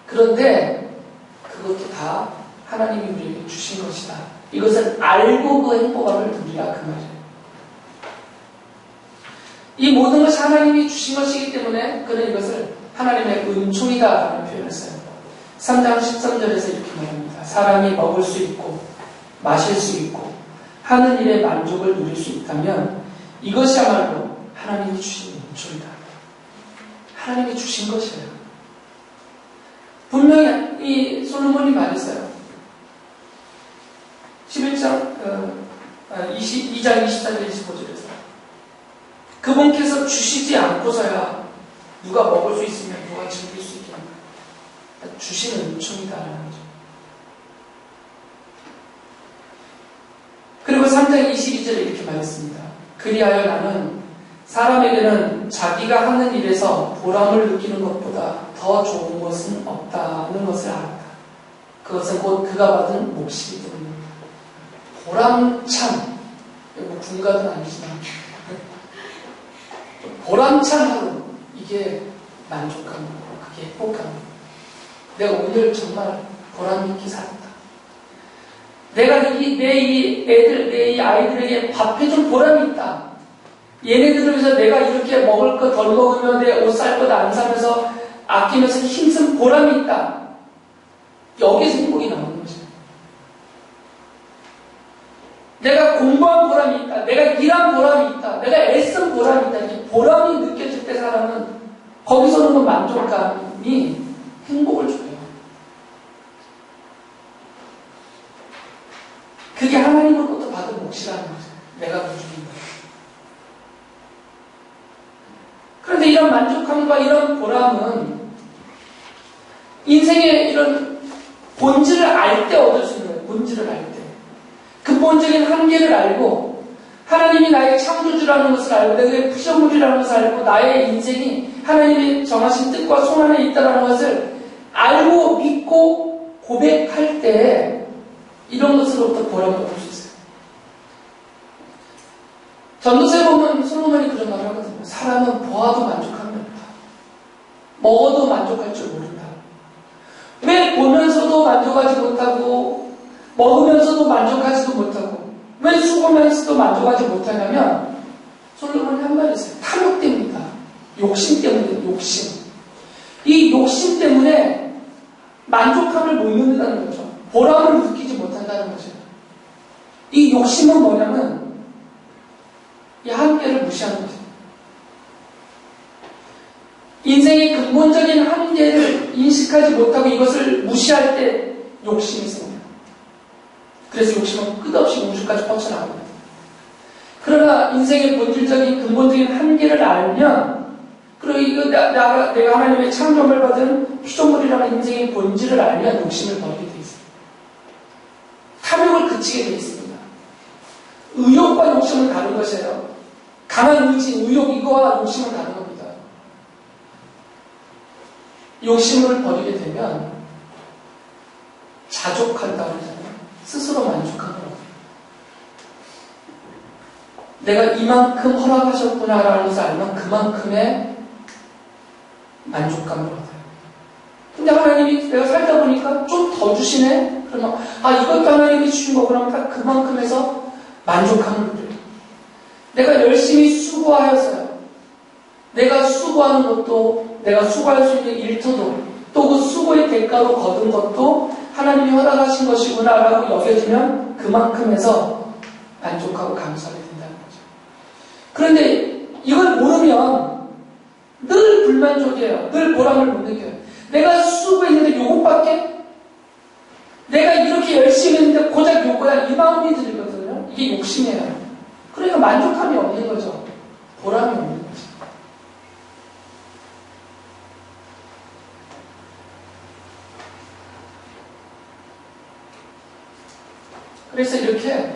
그런데 그것도 다 하나님이 우리에게 주신 것이다. 이것을 알고 그 행복함을 누리라 그 말이에요. 이 모든 것이 하나님이 주신 것이기 때문에 그는 이것을 하나님의 은총이다 라는 표현을 써요. 3장 13절에서 이렇게 말합니다. 사람이 먹을 수 있고 마실 수 있고 하는 일에 만족을 누릴 수 있다면 이것이야말로 하나님이 주신 은총이다. 하나님이 주신 것이에요. 분명히 이 솔로몬이 말했어요. 2장 24절 25절에서 그분께서 주시지 않고서야 누가 먹을 수 있으면 누가 즐길 수 있겠는가. 주시는 은총이다라는 거죠. 그리고 3장 22절에 이렇게 말했습니다. 그리하여 나는 사람에게는 자기가 하는 일에서 보람을 느끼는 것보다 더 좋은 것은 없다는 것을 알았다. 그것은 곧 그가 받은 몫이기 때문입니다. 보람찬, 뭐 군가는 아니지만 보람찬 하루, 이게 만족한 거고 그게 행복한 거고 내가 오늘 정말 보람있게 살았다. 내가 내 이 아이들에게 밥 해준 보람이 있다. 얘네들을 위해서 내가 이렇게 먹을 거 덜 먹으면 내 옷 살 것 안 사면서 아끼면서 힘쓴 보람이 있다. 여기서 행복이 나오는 거죠. 내가 공부한 보람이 있다. 내가 일한 보람이 있다. 내가 애쓴 보람이 있다. 이렇게 보람이 느껴질 때 사람은 거기서 오는 만족감이 행복을 줘요. 그게 하나님으로부터 받은 몫이라는 거죠. 내가 누리는 거예요. 그런데 이런 만족감과 이런 보람은 인생의 이런 본질을 알 때 얻을 수 있는 거예요. 본질을 알 때. 근본적인 한계를 알고 하나님이 나의 창조주라는 것을 알고 내가 피조물이라는 것을 알고 나의 인생이 하나님이 정하신 뜻과 손 안에 있다는 것을 알고 믿고 고백할 때 이런 것으로부터 보람을 얻을 수 있어요. 전도서에 보면 솔로몬이 그런 말을 하거든요. 사람은 보아도 만족함이 없다. 먹어도 만족할 줄 모른다. 왜 보면서도 만족하지 못하고 먹으면서도 만족하지도 못하고 왜 수고하면서도 만족하지 못하냐면 솔로몬이 한 말이 있어요. 탐욕 때문이다. 욕심 때문이다. 욕심. 이 욕심 때문에 만족함을 못 누린다는 거죠. 보람을 느끼지 못한다는 거죠. 이 욕심은 뭐냐면 이 한계를 무시하는 거죠. 인생의 근본적인 한계를 인식하지 못하고 이것을 무시할 때 욕심이 생겨요. 그래서 욕심은 끝없이 우주까지 뻗쳐나갑니다. 그러나 인생의 본질적인 근본적인 한계를 알면 그리고 이거 내가 하나님의 창조를 받은 피조물이라는 인생의 본질을 알면 욕심을 버리게 돼 있어요. 탐욕을 그치게 돼 있습니다. 의욕과 욕심은 다른 것이에요. 강한 의지, 의욕 이거와 욕심은 다른 겁니다. 욕심을 버리게 되면 자족한다고 하잖아요. 스스로 만족한 거예요. 내가 이만큼 허락하셨구나라는 것을 알면 그만큼의 만족감을 얻어요. 근데 하나님이 내가 살다 보니까 좀 더 주시네? 그러면 이것도 하나님이 주신 거구나. 그만큼 해서 만족함을 누려요. 내가 열심히 수고하였어요. 내가 수고하는 것도 내가 수고할 수 있는 일터도 또 그 수고의 대가로 거둔 것도 하나님이 허락하신 것이구나라고 여겨지면 그만큼 해서 만족하고 감사하게 된다는 거죠. 그런데 이걸 모르면 늘 불만족이에요. 늘 보람을 못 느껴요. 내가 수고했는데 요것밖에? 내가 이렇게 열심히 했는데 고작 요거야? 이 마음이 들거든요. 이게 욕심이에요. 그러니까 만족함이 없는 거죠. 보람이 없는 거죠. 그래서 이렇게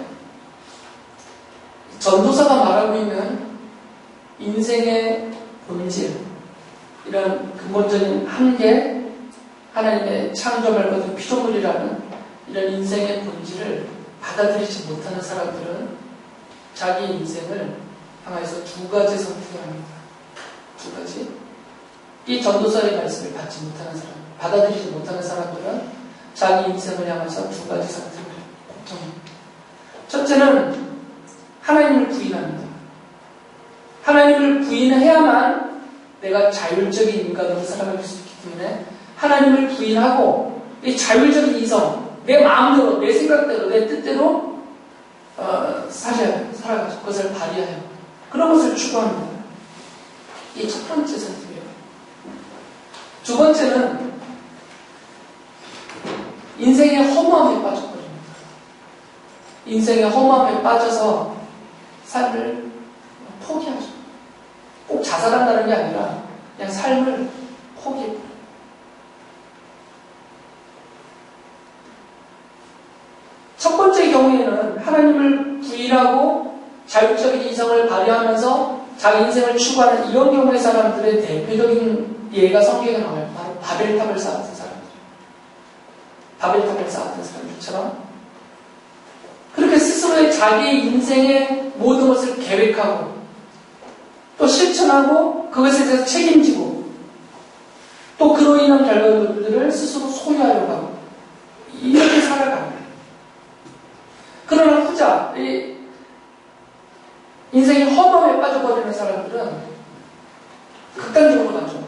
전도사가 말하고 있는 인생의 본질, 이런 근본적인 한계, 하나님의 창조를 거둔 피조물이라는 이런 인생의 본질을 받아들이지 못하는 사람들은 자기 인생을 향해서 두 가지 선택을 합니다. 두 가지. 이 전도사의 말씀을 받지 못하는 사람, 받아들이지 못하는 사람들은 자기 인생을 향해서 두 가지 선택을 해요. 첫째는 하나님을 부인합니다. 하나님을 부인해야만 내가 자율적인 인간으로 살아갈 수 있기 때문에 하나님을 부인하고 이 자율적인 이성, 내 마음대로, 내 생각대로, 내 뜻대로 살아가죠. 그것을 발휘하여 그런 것을 추구합니다. 이 첫 번째 선택이에요. 두 번째는 인생의 허무함에 빠져버립니다. 인생의 허무함에 빠져서 삶을 포기하죠. 꼭 자살한다는 게 아니라 그냥 삶을 포기해버려요. 첫 번째 경우에는 하나님을 부인하고 자율적인 이성을 발휘하면서 자기 인생을 추구하는 이런 경우의 사람들의 대표적인 예가 성경에 나와요. 바로 바벨탑을 쌓았던 사람들. 바벨탑을 쌓았던 사람들처럼 그렇게 스스로의 자기 인생의 모든 것을 계획하고 또 실천하고 그것에 대해서 책임지고 또 그로 인한 결과물들을 스스로 소유하려고 하고 이렇게 살아갑니다. 그러나 후자 인생의 허무함에 빠져버리는 사람들은 극단적으로 가죠.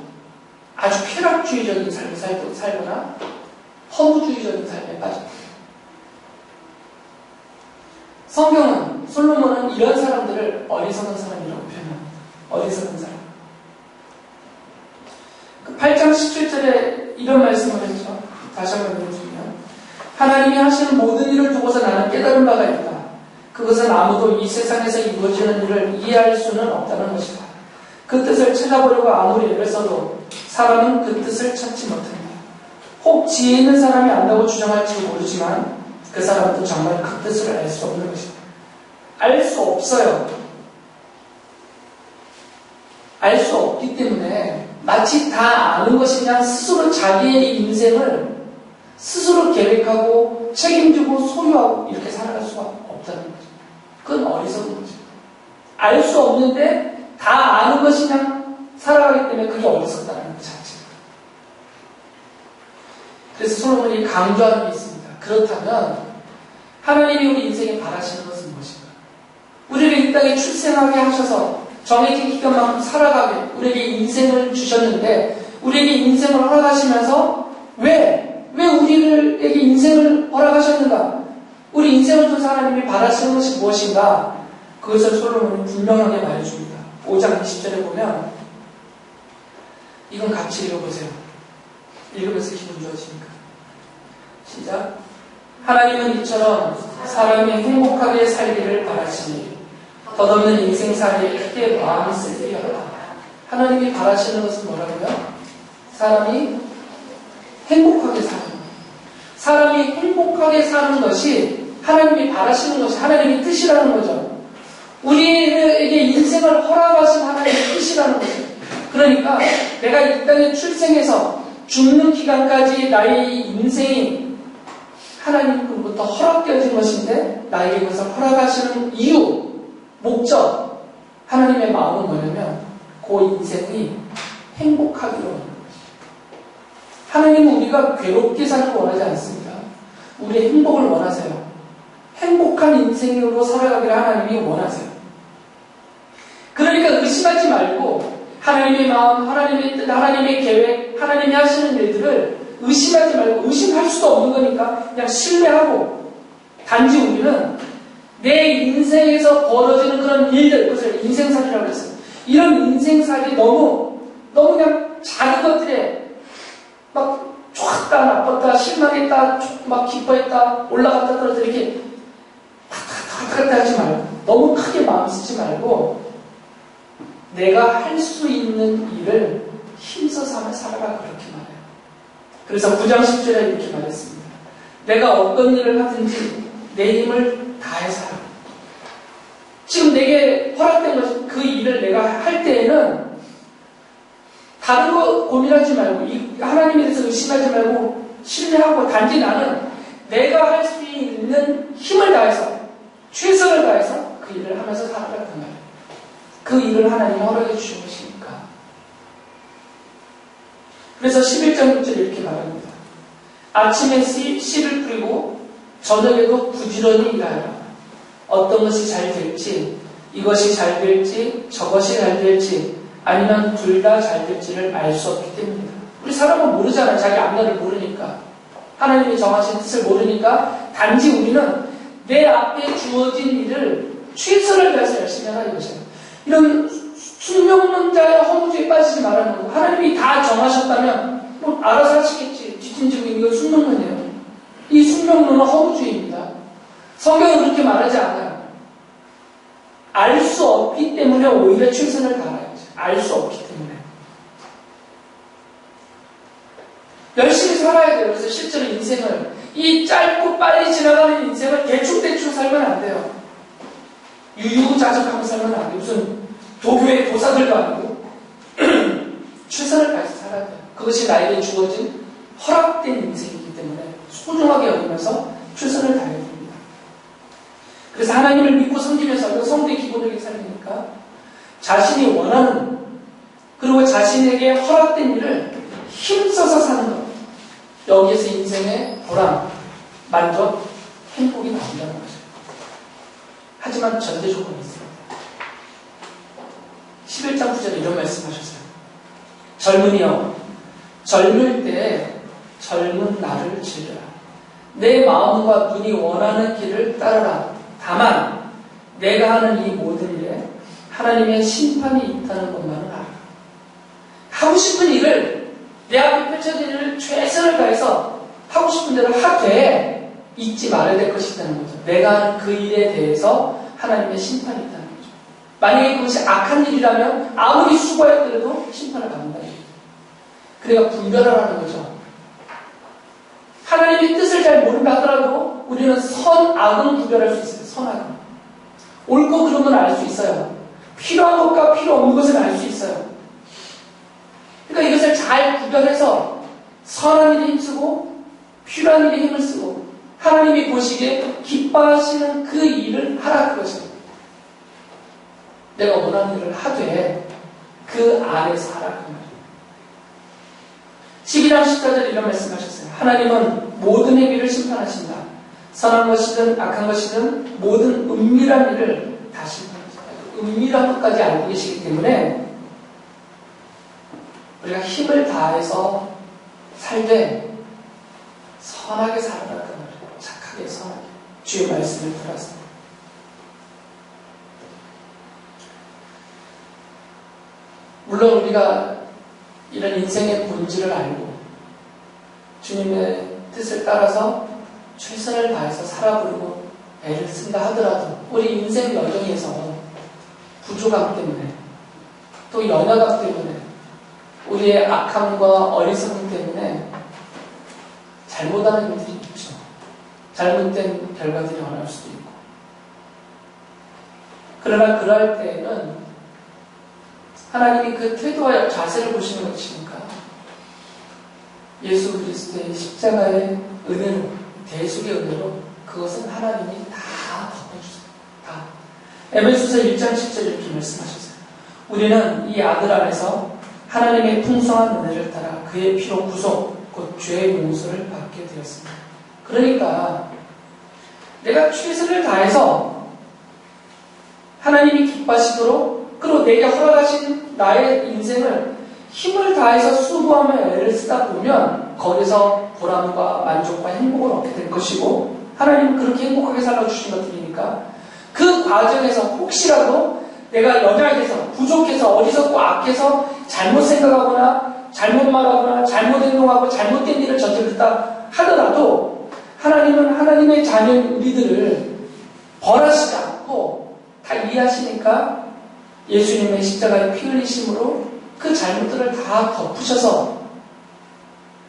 아주 쾌락주의적인 삶을 살거나 허무주의적인 삶에 빠집니다. 성경은, 솔로몬은 이런 사람들을 어리석은 사람이라고 표현합니다. 어리석은 사람. 그 8장 17절에 이런 말씀을 했죠. 다시 한번 읽어주면 하나님이 하시는 모든 일을 두고서 나는 깨달은 바가 있다. 그것은 아무도 이 세상에서 이루어지는 일을 이해할 수는 없다는 것이다. 그 뜻을 찾아보려고 아무리 애를 써도 사람은 그 뜻을 찾지 못한다. 혹 지혜 있는 사람이 안다고 주장할지 모르지만 그 사람도 정말 그 뜻을 알 수 없는 것이다. 알 수 없어요. 알 수 없기 때문에 마치 다 아는 것이 그냥 스스로 자기의 인생을 스스로 계획하고 책임지고 소유하고 이렇게 살아갈 수가 없다는 거죠. 그건 어리석은 거죠. 알 수 없는데 다 아는 것이 그냥 살아가기 때문에 그게 어리석다는 것 자체가. 그래서 솔로몬이 강조하는 게 있습니다. 그렇다면 하나님이 우리 인생에 바라시는 것은 무엇인가? 우리를 이 땅에 출생하게 하셔서 정해진 기간만큼 살아가게 우리에게 인생을 주셨는데 우리에게 인생을 허락하시면서 왜 우리에게 인생을 허락하셨는가? 우리 인생을 통해서 하나님이 바라시는 것이 무엇인가? 그것을 솔로몬이 분명하게 말해줍니다. 5장 20절에 보면 이건 같이 읽어보세요. 읽으면서 기분 좋아지니까. 시작. 하나님은 이처럼 사람이 행복하게 살기를 바라시니 덧없는 인생살이에 크게 마음이 쓸게 하라. 하나님이 바라시는 것은 뭐라고요? 사람이 행복하게 사는 것. 사람이 행복하게 사는 것이 하나님이 바라시는 것이 하나님의 뜻이라는 거죠. 우리에게 인생을 허락하신 하나님의 뜻이라는 거죠. 그러니까 내가 이 땅에 출생해서 죽는 기간까지 나의 인생이 하나님으로부터 허락되어진 것인데 나에게 그것을 허락하시는 이유, 목적, 하나님의 마음은 뭐냐면 그 인생이 행복하기로 하는 것입니다. 하나님은 우리가 괴롭게 사는 걸 원하지 않습니다. 우리의 행복을 원하세요. 행복한 인생으로 살아가기를 하나님이 원하세요. 그러니까 의심하지 말고 하나님의 마음, 하나님의 뜻, 하나님의 계획, 하나님이 하시는 일들을 의심하지 말고 의심할 수도 없는 거니까 그냥 신뢰하고 단지 우리는 내 인생에서 벌어지는 그런 일들, 그것을 인생살이라고 했어요. 이런 인생살이 너무 그냥 작은 것들에 막 좋았다, 나빴다, 실망했다, 막 기뻐했다, 올라갔다, 떨어졌다 이렇게 왔다 갔다 하지 말고 너무 크게 마음 쓰지 말고 내가 할 수 있는 일을 힘써서 하며 살아가 그렇게 말해요. 그래서 9장 10절에 이렇게 말했습니다. 내가 어떤 일을 하든지 내 힘을 다해서 하라. 지금 내게 허락된 것이 그 일을 내가 할 때에는 다른 거 고민하지 말고 하나님에 대해서 의심하지 말고 신뢰하고 단지 나는 내가 할 수 있는 힘을 다해서 최선을 다해서 그 일을 하면서 살아갔단 말이에요. 그 일을 하나님이 허락해 주신 것이니까. 그래서 11장 6절에 이렇게 말합니다. 아침에 씨를 뿌리고 저녁에도 부지런히 일하라. 어떤 것이 잘 될지, 이것이 잘 될지, 저것이 잘 될지, 아니면 둘 다 잘 될지를 알 수 없기 때문입니다. 우리 사람은 모르잖아요. 자기 앞날을 모르니까. 하나님이 정하신 뜻을 모르니까 단지 우리는 내 앞에 주어진 일을 최선을 다해서 열심히 하라 이것이에요. 이런 숙명론자의 허무주의에 빠지지 말라는 거고 하나님이 다 정하셨다면 뭐 알아서 하시겠지. 뒤짐지고 이건 숙명론이에요. 이 숙명론은 허무주의입니다. 성경은 그렇게 말하지 않아요. 알 수 없기 때문에 오히려 최선을 다하야죠. 알 수 없기 때문에. 열심히 살아야 돼요. 그래서 실제로 인생을 이 짧고 빨리 지나가는 인생을 대충 살면 안 돼요. 유유자적하고 살면 안 돼요. 무슨 도교의 도사들도 아니고 최선을 다해서 살아야 돼요. 그것이 나에게 주어진 허락된 인생이기 때문에 소중하게 여기면서 최선을 다해야 됩니다. 그래서 하나님을 믿고 섬기면서 성도의 기본적인 삶이니까 자신이 원하는 그리고 자신에게 허락된 일을 힘써서 사는 것. 여기에서 인생의 보람, 만족, 행복이 나온다는 거죠. 하지만 전제 조건이 있습니다. 11장 9절에 이런 말씀하셨어요. 젊은이여, 젊을 때 젊은 나를 즐겨라. 내 마음과 눈이 원하는 길을 따르라. 다만 내가 하는 이 모든 일에 하나님의 심판이 있다는 것만을 알아. 하고 싶은 일을 내 앞에 펼쳐진 일을 최선을 다해서 하고 싶은 대로 하되 잊지 말아야 될 것이 있다는 거죠. 내가 하는 그 일에 대해서 하나님의 심판이 있다는 거죠. 만약에 그것이 악한 일이라면 아무리 수고했더라도 심판을 받는다는 거죠. 그러니까 분별하라는 거죠. 하나님의 뜻을 잘 모른다 하더라도 우리는 선, 악은 구별할 수 있어요. 선, 악은. 옳고 그른 건 알 수 있어요. 필요한 것과 필요 없는 것을 알 수 있어요. 그러니까 이것을 잘 구별해서 선한 일에 힘쓰고 필요한 일에 힘을 쓰고 하나님이 보시기에 기뻐하시는 그 일을 하라 그것이에요. 내가 원하는 일을 하되 그 안에서 하라고 말이에요. 12장 14절에 이런 말씀하셨어요. 하나님은 모든 행위를 심판하신다. 선한 것이든 악한 것이든 모든 은밀한 일을 다 심판하신다. 은밀한 것까지 알고 계시기 때문에 우리가 힘을 다해서 살되 선하게 살아라 그 말이에요. 착하게 선하게 주의 말씀을 들어서 물론 우리가 이런 인생의 본질을 알고 주님의 뜻을 따라서 최선을 다해서 살아보려고 애를 쓴다 하더라도 우리 인생 여정에서 부족함 때문에 또 연약함 때문에 우리의 악함과 어리석음 때문에 잘못하는 일들이 있죠. 잘못된 결과들이 나올 수도 있고. 그러나 그럴 때에는 하나님이 그 태도와 자세를 보시는 것이니까 예수 그리스도의 십자가의 은혜로, 대속의 은혜로 그것은 하나님이 다 덮어주세요. 다. 에베소서 1장 10절 이렇게 말씀하셨어요. 우리는 이 아들 안에서 하나님의 풍성한 은혜를 따라 그의 피로 구속, 곧 죄의 용서를 받게 되었습니다. 그러니까 내가 최선을 다해서 하나님이 기뻐하시도록 그리고 내게 허락하신 나의 인생을 힘을 다해서 수고하며 애를 쓰다 보면 거기서 보람과 만족과 행복을 얻게 될 것이고 하나님은 그렇게 행복하게 살아주신 것들이니까 그 과정에서 혹시라도 내가 연약해서 부족해서 어리석고 악해서 잘못 생각하거나 잘못 말하거나 잘못 행동하고 잘못된 일을 저질렀다 하더라도 하나님은 하나님의 자녀인 우리들을 벌하시지 않고 다 이해하시니까 예수님의 십자가의 피 흘리심으로 그 잘못들을 다 덮으셔서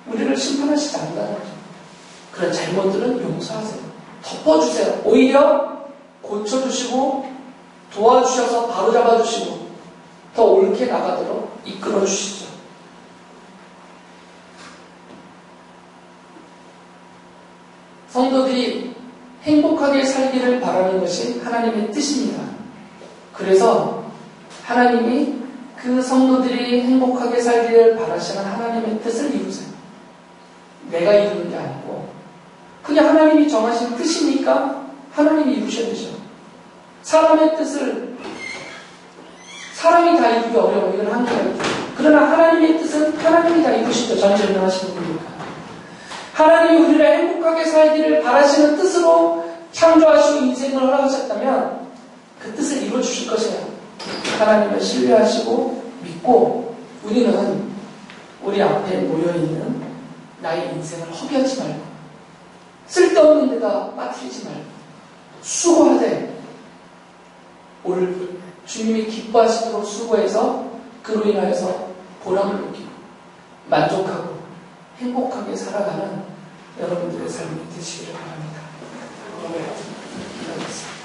우리를 심판하시지 않는다는 거죠. 그런 잘못들은 용서하세요. 덮어주세요. 오히려 고쳐주시고 도와주셔서 바로잡아주시고 더 옳게 나가도록 이끌어주시죠. 성도들이 행복하게 살기를 바라는 것이 하나님의 뜻입니다. 그래서 하나님이 그 성도들이 행복하게 살기를 바라시는 하나님의 뜻을 이루세요. 내가 이루는 게 아니고 그게 하나님이 정하신 뜻이니까 하나님이 이루셔야 되죠. 사람의 뜻을 사람이 다 이루기 어려워요. 이건 한계가 있죠. 그러나 하나님의 뜻은 하나님이 다 이루시죠. 전지전능하시는 분이니까. 하나님이 우리를 행복하게 살기를 바라시는 뜻으로 창조하시고 인생을 허락하셨다면 그 뜻을 이루어주실 것이에요. 하나님을 신뢰하시고 믿고 우리는 우리 앞에 모여있는 나의 인생을 허비하지 말고 쓸데없는 데다 빠뜨리지 말고 수고하되 오늘 주님이 기뻐하시도록 수고해서 그로 인하여서 보람을 느끼고 만족하고 행복하게 살아가는 여러분들의 삶이 되시기를 바랍니다. 기도하겠습니다.